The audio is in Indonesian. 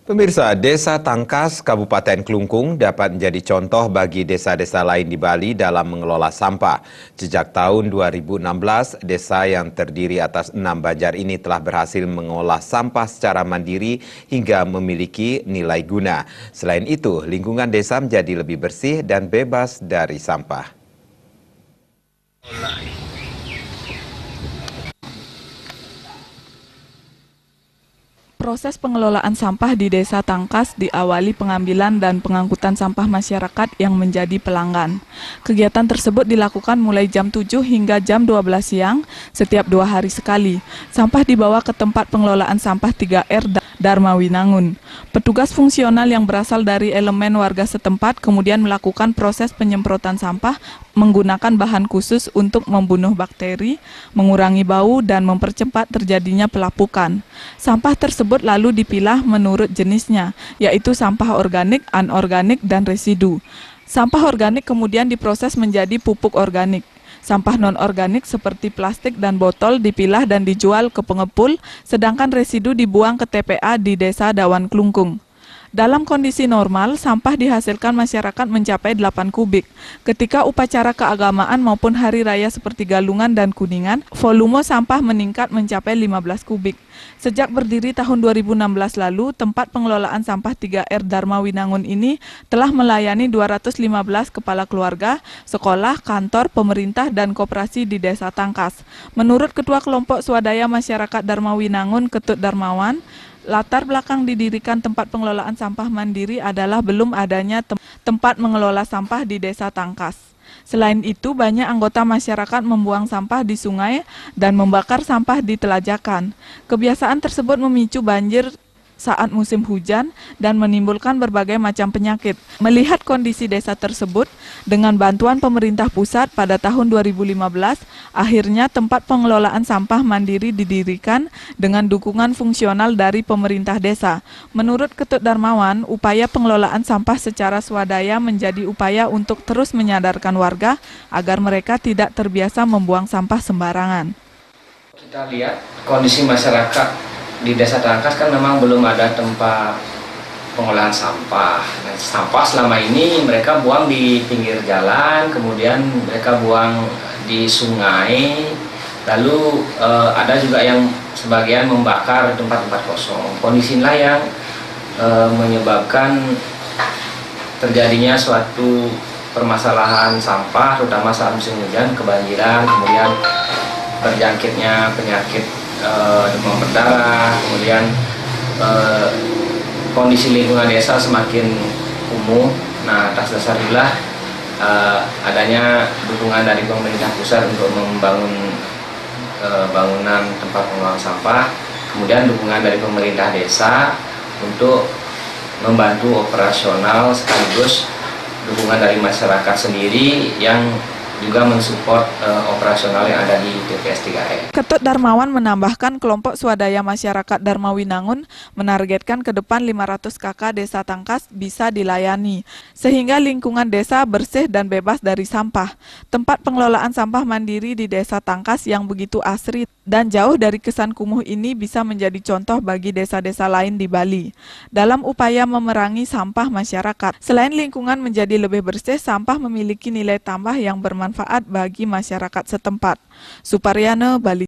Pemirsa, Desa Tangkas, Kabupaten Klungkung dapat menjadi contoh bagi desa-desa lain di Bali dalam mengelola sampah. Sejak tahun 2016, desa yang terdiri atas 6 banjar ini telah berhasil mengolah sampah secara mandiri hingga memiliki nilai guna. Selain itu, lingkungan desa menjadi lebih bersih dan bebas dari sampah. Proses pengelolaan sampah di Desa Tangkas diawali pengambilan dan pengangkutan sampah masyarakat yang menjadi pelanggan. Kegiatan tersebut dilakukan mulai jam 7 hingga jam 12 siang setiap 2 hari sekali. Sampah dibawa ke tempat pengelolaan sampah 3R Dharma Winangun. Petugas fungsional yang berasal dari elemen warga setempat kemudian melakukan proses penyemprotan sampah menggunakan bahan khusus untuk membunuh bakteri, mengurangi bau, dan mempercepat terjadinya pelapukan. Sampah tersebut lalu dipilah menurut jenisnya, yaitu sampah organik, anorganik, dan residu. Sampah organik kemudian diproses menjadi pupuk organik. Sampah non-organik seperti plastik dan botol dipilah dan dijual ke pengepul, sedangkan residu dibuang ke TPA di Desa Dawan Klungkung. Dalam kondisi normal, sampah dihasilkan masyarakat mencapai 8 kubik. Ketika upacara keagamaan maupun hari raya seperti Galungan dan Kuningan, volume sampah meningkat mencapai 15 kubik. Sejak berdiri tahun 2016 lalu, tempat pengelolaan sampah 3R Dharma Winangun ini telah melayani 215 kepala keluarga, sekolah, kantor, pemerintah, dan koperasi di Desa Tangkas. Menurut Ketua Kelompok Swadaya Masyarakat Dharma Winangun, Ketut Darmawan, latar belakang didirikan tempat pengelolaan sampah mandiri adalah belum adanya tempat mengelola sampah di Desa Tangkas. Selain itu, banyak anggota masyarakat membuang sampah di sungai dan membakar sampah di telajakan. Kebiasaan tersebut memicu banjir saat musim hujan dan menimbulkan berbagai macam penyakit. Melihat kondisi desa tersebut, dengan bantuan pemerintah pusat pada tahun 2015, akhirnya tempat pengelolaan sampah mandiri didirikan dengan dukungan fungsional dari pemerintah desa. Menurut Ketut Darmawan, upaya pengelolaan sampah secara swadaya menjadi upaya untuk terus menyadarkan warga agar mereka tidak terbiasa membuang sampah sembarangan. Kita lihat kondisi masyarakat di Desa Tangkas kan memang belum ada tempat pengolahan sampah. Nah, sampah selama ini mereka buang di pinggir jalan, kemudian mereka buang di sungai, lalu ada juga yang sebagian membakar tempat-tempat kosong. Kondisi inilah yang menyebabkan terjadinya suatu permasalahan sampah, terutama saat musim hujan, kebanjiran, kemudian terjangkitnya penyakit demam berdarah, kemudian kondisi lingkungan desa semakin kumuh. Nah, atas dasar itulah adanya dukungan dari pemerintah pusat untuk membangun bangunan tempat pengolahan sampah, kemudian dukungan dari pemerintah desa untuk membantu operasional sekaligus dukungan dari masyarakat sendiri yang juga mensupport operasional yang ada di TPS 3R. Ketut Darmawan menambahkan kelompok swadaya masyarakat Dharma Winangun menargetkan ke depan 500 KK Desa Tangkas bisa dilayani, sehingga lingkungan desa bersih dan bebas dari sampah. Tempat pengelolaan sampah mandiri di Desa Tangkas yang begitu asri dan jauh dari kesan kumuh ini bisa menjadi contoh bagi desa-desa lain di Bali. Dalam upaya memerangi sampah masyarakat, selain lingkungan menjadi lebih bersih, sampah memiliki nilai tambah yang bermanfaat bagi masyarakat setempat. Suparyana, Bali.